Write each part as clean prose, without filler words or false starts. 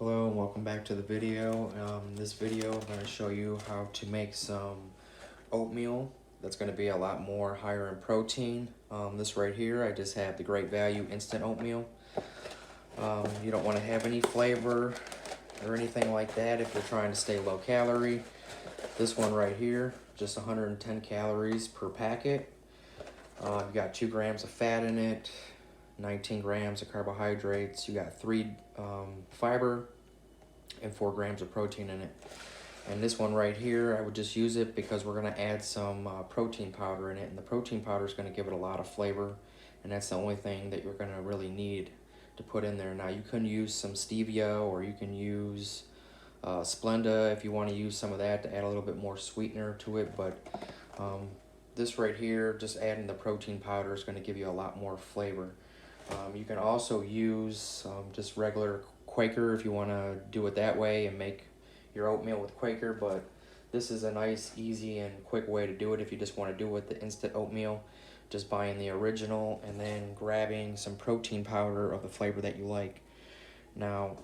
Hello and welcome back to the video. This video I'm going to show you how to make some oatmeal that's going to be a lot more higher in protein. This right here, I just have the Great Value instant oatmeal. You don't want to have any flavor or anything like that if you're trying to stay low calorie. This one right here, just 110 calories per packet. You've got 2 grams of fat in it, 19 grams of carbohydrates. You got 3 fiber and 4 grams of protein in it. And this one right here, I would just use it because we're going to add some protein powder in it, and the protein powder is going to give it a lot of flavor, and that's the only thing that you're going to really need to put in there. Now you can use some stevia, or you can use Splenda if you want to use some of that to add a little bit more sweetener to it, but this right here, just adding the protein powder is going to give you a lot more flavor. You can also use just regular Quaker if you want to do it that way and make your oatmeal with Quaker, but this is a nice, easy, and quick way to do it if you just want to do it with the instant oatmeal. Just buying the original and then grabbing some protein powder of the flavor that you like. Now,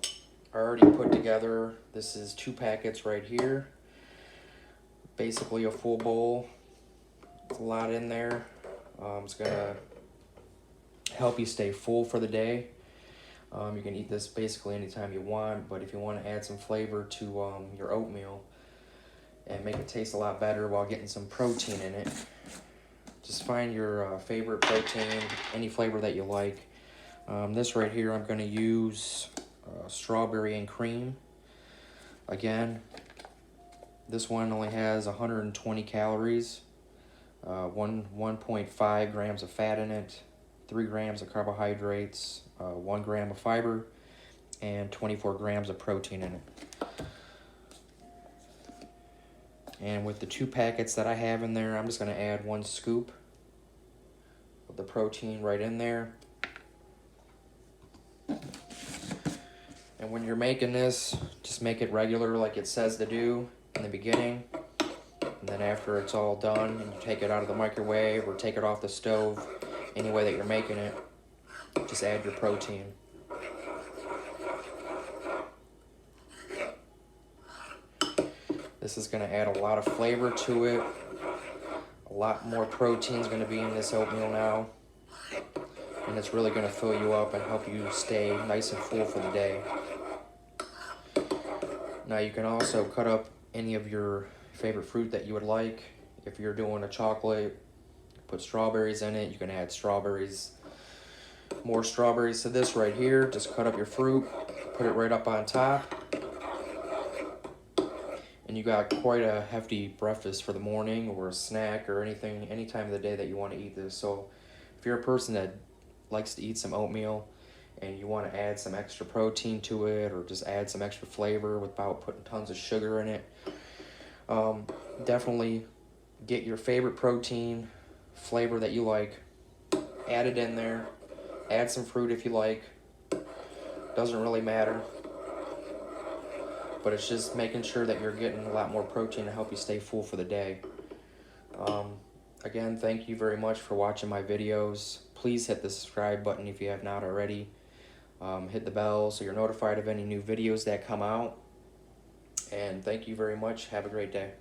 I already put together, this is 2 packets right here. Basically a full bowl. It's a lot in there. It's going to help you stay full for the day. You can eat this basically anytime you want, but if you want to add some flavor to your oatmeal and make it taste a lot better while getting some protein in it, just find your favorite protein, any flavor that you like. This right here, I'm going to use strawberry and cream. Again, this one only has 120 calories, 1.5 grams of fat in it, 3 grams of carbohydrates, 1 gram of fiber, and 24 grams of protein in it. And with the 2 packets that I have in there, I'm just going to add 1 scoop of the protein right in there. And when you're making this, just make it regular like it says to do in the beginning. And then after it's all done and you take it out of the microwave or take it off the stove, any way that you're making it, just add your protein. This is going to add a lot of flavor to it. A lot more protein is going to be in this oatmeal now. And it's really going to fill you up and help you stay nice and full for the day. Now you can also cut up any of your favorite fruit that you would like. If you're doing a chocolate, put strawberries in it. You can add strawberries, more strawberries to this right here. Just cut up your fruit, put it right up on top, and you got quite a hefty breakfast for the morning or a snack or anything, any time of the day that you want to eat this. So if you're a person that likes to eat some oatmeal and you want to add some extra protein to it or just add some extra flavor without putting tons of sugar in it, definitely get your favorite protein flavor that you like, add it in there, add some fruit if you like, doesn't really matter, but it's just making sure that you're getting a lot more protein to help you stay full for the day. Again, thank you very much for watching my videos. Please hit the subscribe button if you have not already. Hit the bell so you're notified of any new videos that come out, and thank you very much. Have a great day.